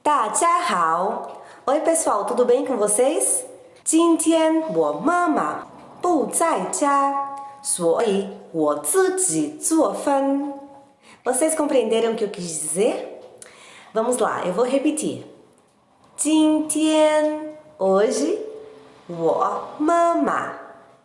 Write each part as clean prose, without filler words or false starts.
大家好 Oi pessoal, tudo bem com vocês? 今天我妈妈不在家，所以我自己做饭。Vocês compreenderam o que eu quis dizer? Vamos lá, eu vou repetir. 今天 hoje, 我妈妈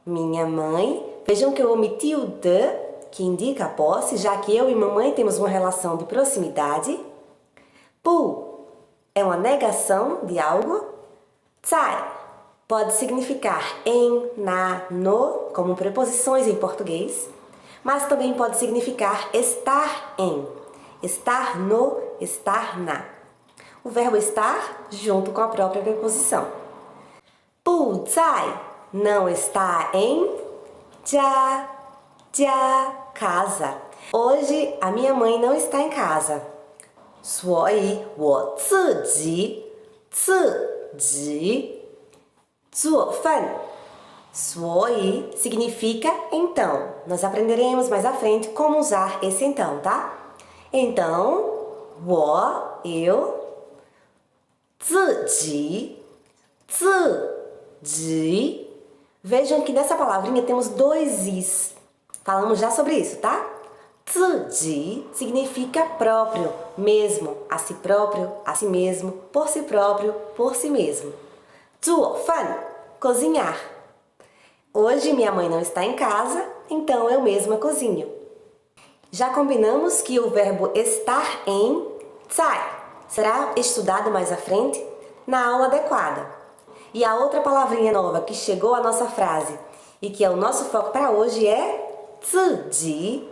minha mãe. Vejam que eu omiti o de, que indica a posse, já que eu e mamãe temos uma relação de proximidade. Bu é uma negação de algo. Zai pode significar em, na, no, como preposições em português, mas também pode significar estar em, estar no, estar na. O verbo estar junto com a própria preposição. Bu zai não está em já, casa. Hoje a minha mãe não está em casa. 所以我自己做饭. 所以significa então. Nós aprenderemos mais à frente como usar esse então, tá? Então, eu 自己. Vejam que nessa palavrinha temos dois is. Falamos já sobre isso, tá? 自己 significa próprio, mesmo, a si próprio, a si mesmo, por si próprio, por si mesmo. 做饭 cozinhar. Hoje minha mãe não está em casa, então eu mesma cozinho. Já combinamos que o verbo estar em, 在, será estudado mais à frente na aula adequada. E a outra palavrinha nova que chegou à nossa frase e que é o nosso foco para hoje é 自己.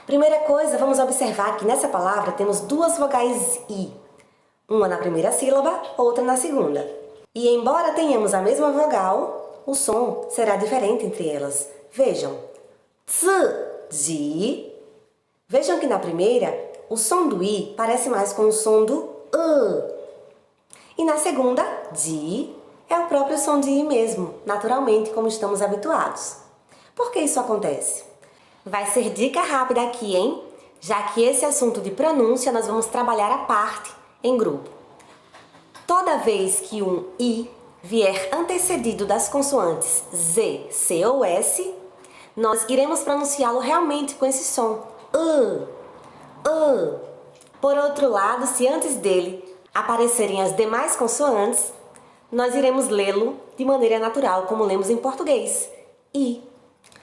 Primeira coisa, vamos observar que nessa palavra temos duas vogais I. Uma na primeira sílaba, outra na segunda. E embora tenhamos a mesma vogal, o som será diferente entre elas. Vejam. 自己. Vejam que na primeira, o som do I parece mais com o som do E na segunda, ji, é o próprio som de I mesmo, naturalmente, como estamos habituados. Por que isso acontece? Vai ser dica rápida aqui, hein? Já que esse assunto de pronúncia nós vamos trabalhar à parte, em grupo. Toda vez que um I vier antecedido das consoantes Z, C ou S, nós iremos pronunciá-lo realmente com esse som. Por outro lado, se antes dele aparecerem as demais consoantes, nós iremos lê-lo de maneira natural, como lemos em português. I.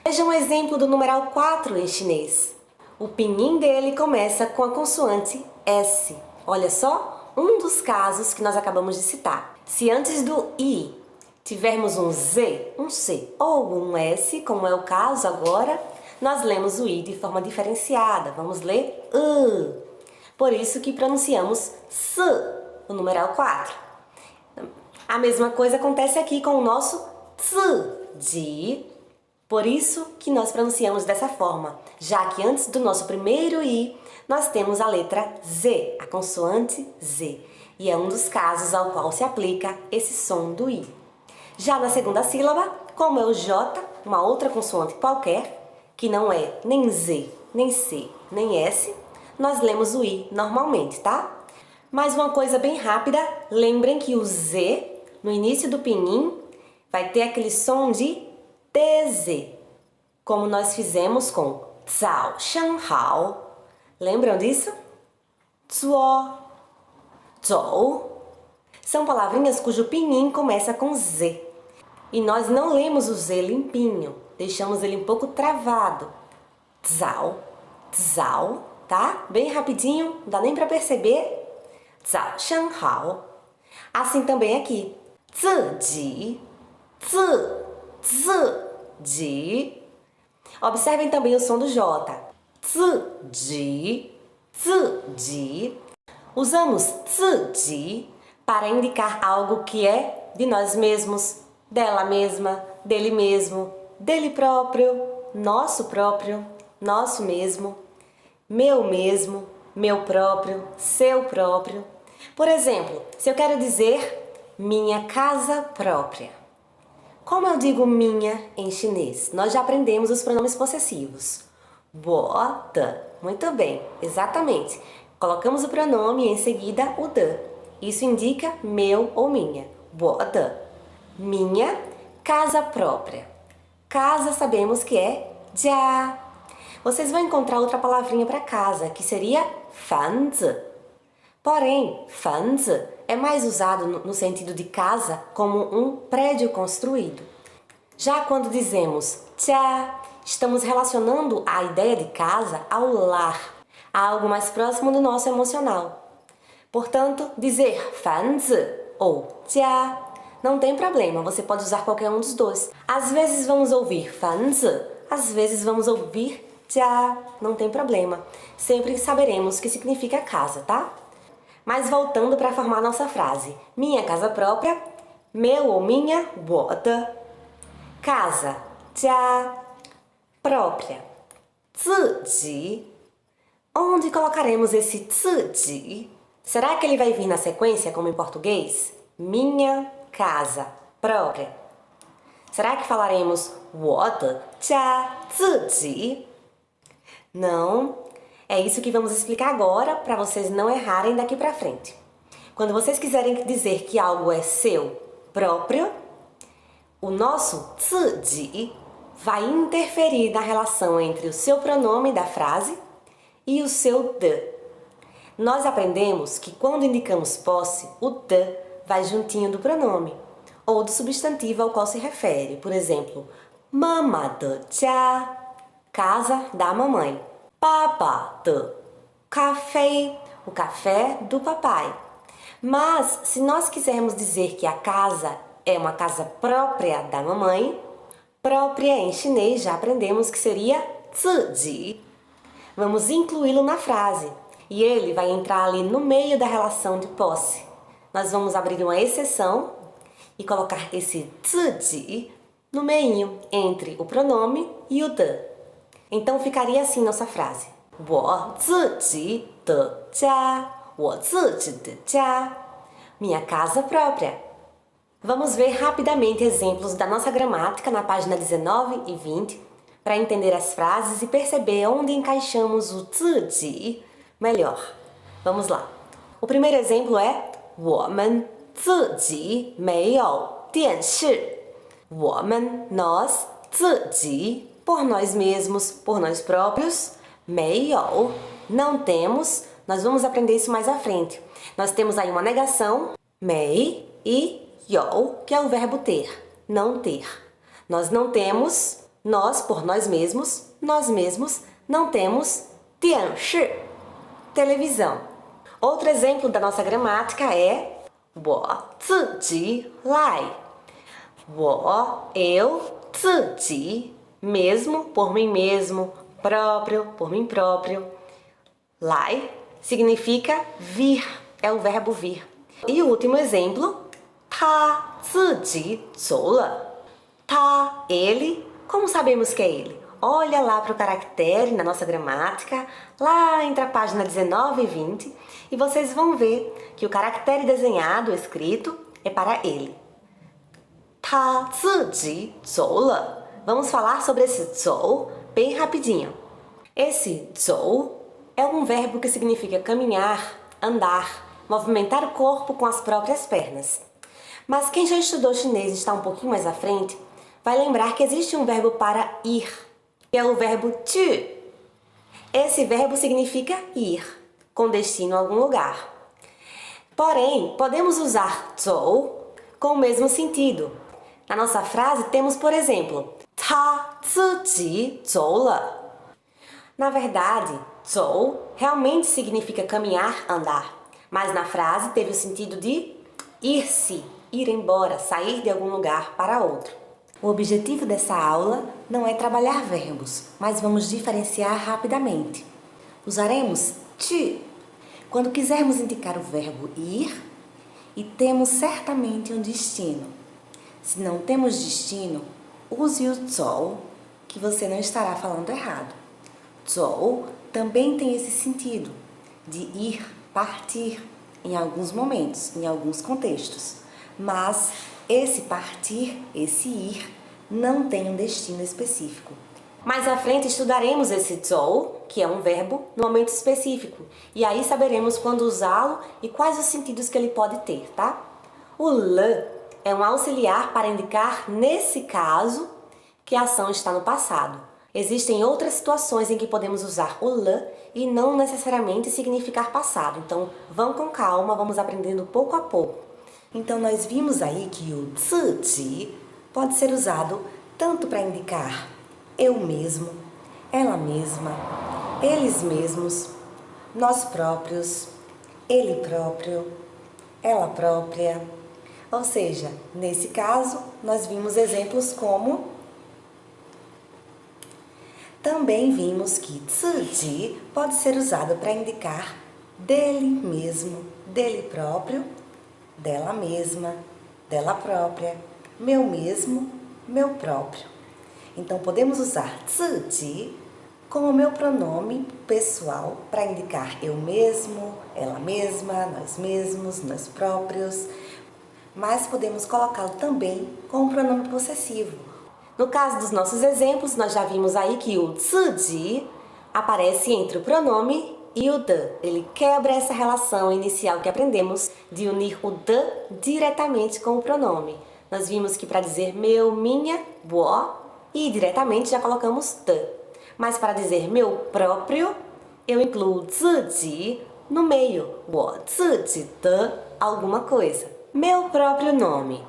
Veja um exemplo do numeral 4 em chinês. O pinyin dele começa com a consoante S. Olha só, um dos casos que nós acabamos de citar. Se antes do I tivermos um Z, um C ou um S, como é o caso agora, nós lemos o I de forma diferenciada. Vamos ler Por isso que pronunciamos S, o numeral 4. A mesma coisa acontece aqui com o nosso zi. Por isso que nós pronunciamos dessa forma, já que antes do nosso primeiro I, nós temos a letra Z, a consoante Z. E é um dos casos ao qual se aplica esse som do I. Já na segunda sílaba, como é o J, uma outra consoante qualquer, que não é nem Z, nem C, nem S, nós lemos o I normalmente, tá? Mas uma coisa bem rápida, lembrem que o Z, no início do pinyin, vai ter aquele som de TZ, como nós fizemos com 早上好. Lembram disso? 坐, 走. São palavrinhas cujo pinyin começa com Z. E nós não lemos o Z limpinho, deixamos ele um pouco travado. 早, 早, tá? Bem rapidinho, não dá nem para perceber. 早上好. Assim também aqui. 自己, 自己. Observem também o som do J. 自己. Usamos 自己 para indicar algo que é de nós mesmos, dela mesma, dele mesmo, dele próprio, nosso mesmo, meu próprio, seu próprio. Por exemplo, se eu quero dizer minha casa própria. Como eu digo minha em chinês? Nós já aprendemos os pronomes possessivos. 我的. Muito bem, exatamente. Colocamos o pronome e em seguida o de. Isso indica meu ou minha. 我的 minha casa própria. Casa sabemos que é 家. Vocês vão encontrar outra palavrinha para casa, que seria 房子. Porém, 房子é mais usado no sentido de casa como um prédio construído. Já quando dizemos 家, estamos relacionando a ideia de casa ao lar, a algo mais próximo do nosso emocional. Portanto, dizer 房子 ou 家 não tem problema, você pode usar qualquer um dos dois. Às vezes vamos ouvir 房子, às vezes vamos ouvir 家, não tem problema. Sempre saberemos o que significa casa, tá? Mas voltando para formar nossa frase. Minha casa própria, meu ou minha, 我的 casa, 家 própria, 自己 onde colocaremos esse 自己? Será que ele vai vir na sequência como em português? Minha casa própria. Será que falaremos 我的家自己? Não. É isso que vamos explicar agora para vocês não errarem daqui para frente. Quando vocês quiserem dizer que algo é seu próprio, o nosso 自己 vai interferir na relação entre o seu pronome da frase e o seu de. Nós aprendemos que quando indicamos posse, o de vai juntinho do pronome ou do substantivo ao qual se refere. Por exemplo, 妈妈的家, casa da mamãe. 爸爸的咖啡, o café do papai. Mas, se nós quisermos dizer que a casa é uma casa própria da mamãe, própria em chinês já aprendemos que seria 自己. Vamos incluí-lo na frase e ele vai entrar ali no meio da relação de posse. Nós vamos abrir uma exceção e colocar esse 自己 no meinho entre o pronome e o de. Então ficaria assim nossa frase. 我自己的家, 我自己的家, minha casa própria. Vamos ver rapidamente exemplos da nossa gramática na página 19 e 20 para entender as frases e perceber onde encaixamos o 自己melhor. Vamos lá. O primeiro exemplo é 我们自己没有电视. 我们 nós, 自己 por nós mesmos, por nós próprios, 没有 não temos. Nós vamos aprender isso mais à frente. Nós temos aí uma negação, 没 e 有, que é o verbo ter, não ter. Nós não temos, nós por nós mesmos não temos 电视, televisão. Outro exemplo da nossa gramática é 我自己来. 我 eu, 自己 mesmo, por mim mesmo, próprio, por mim próprio. 来 significa vir, é o verbo vir. E o último exemplo, 他自己走了. 他, ele, como sabemos que é ele? Olha lá para o caractere na nossa gramática, lá entre a página 19 e 20, e vocês vão ver que o caractere desenhado, escrito, é para ele. 他自己走了. Vamos falar sobre esse 走bem rapidinho. Esse 走é um verbo que significa caminhar, andar, movimentar o corpo com as próprias pernas. Mas quem já estudou chinês e está um pouquinho mais à frente, vai lembrar que existe um verbo para ir, que é o verbo tu. Esse verbo significa ir, com destino a algum lugar. Porém, podemos usar 走 com o mesmo sentido. Na nossa frase temos, por exemplo, 他自己走了. Na verdade, 走 realmente significa caminhar, andar, mas na frase teve o sentido de ir-se, ir embora, sair de algum lugar para outro. O objetivo dessa aula não é trabalhar verbos, mas vamos diferenciar rapidamente. Usaremos tu quando quisermos indicar o verbo ir e temos certamente um destino. Se não temos destino, use o 走, que você não estará falando errado. 走 também tem esse sentido de ir, partir, em alguns momentos, em alguns contextos. Mas esse partir, esse ir, não tem um destino específico. Mais à frente estudaremos esse zou, que é um verbo, no momento específico. E aí saberemos quando usá-lo e quais os sentidos que ele pode ter, tá? O le é um auxiliar para indicar, nesse caso, que a ação está no passado. Existem outras situações em que podemos usar o le e não necessariamente significar passado. Então, vão com calma, vamos aprendendo pouco a pouco. Então, nós vimos aí que o ziji pode ser usado tanto para indicar eu mesmo, ela mesma, eles mesmos, nós próprios, ele próprio, ela própria. Ou seja, nesse caso, nós vimos exemplos como... Também vimos que ziji pode ser usado para indicar dele mesmo, dele próprio, dela mesma, dela própria, meu mesmo, meu próprio. Então, podemos usar ziji como meu pronome pessoal para indicar eu mesmo, ela mesma, nós mesmos, nós próprios, mas podemos colocá-lo também como pronome possessivo. No caso dos nossos exemplos, nós já vimos aí que o ziji aparece entre o pronome e o de. Ele quebra essa relação inicial que aprendemos de unir o de diretamente com o pronome. Nós vimos que para dizer meu, minha, wo, e diretamente já colocamos de. Mas para dizer meu próprio, eu incluo ziji no meio, wo ziji de alguma coisa. Meu próprio nome.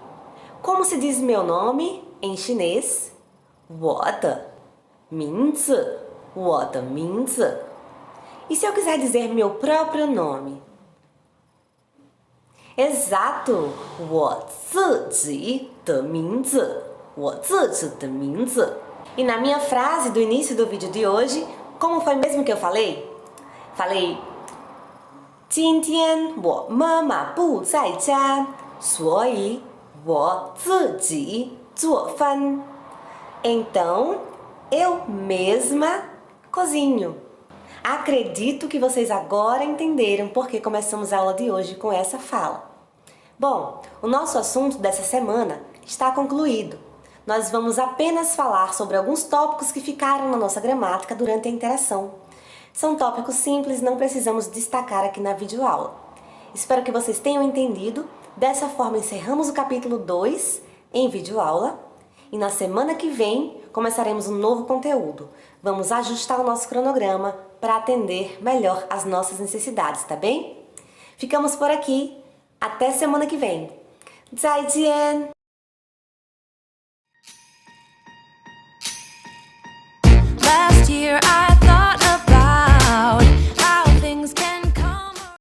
Como se diz meu nome em chinês? 我的名字，我的名字. E se eu quiser dizer meu próprio nome? Exato! 我自己的名字，我自己的名字. E na minha frase do início do vídeo de hoje, como foi mesmo que eu falei? Falei: 今天我妈妈不在家，所以我自己做饭. Então, eu mesma cozinho. Acredito que vocês agora entenderam porque começamos a aula de hoje com essa fala. Bom, o nosso assunto dessa semana está concluído. Nós vamos apenas falar sobre alguns tópicos que ficaram na nossa gramática durante a interação. São tópicos simples, não precisamos destacar aqui na videoaula. Espero que vocês tenham entendido. Dessa forma, encerramos o capítulo 2 em videoaula. E na semana que vem, começaremos um novo conteúdo. Vamos ajustar o nosso cronograma para atender melhor às nossas necessidades, tá bem? Ficamos por aqui. Até semana que vem. 再见!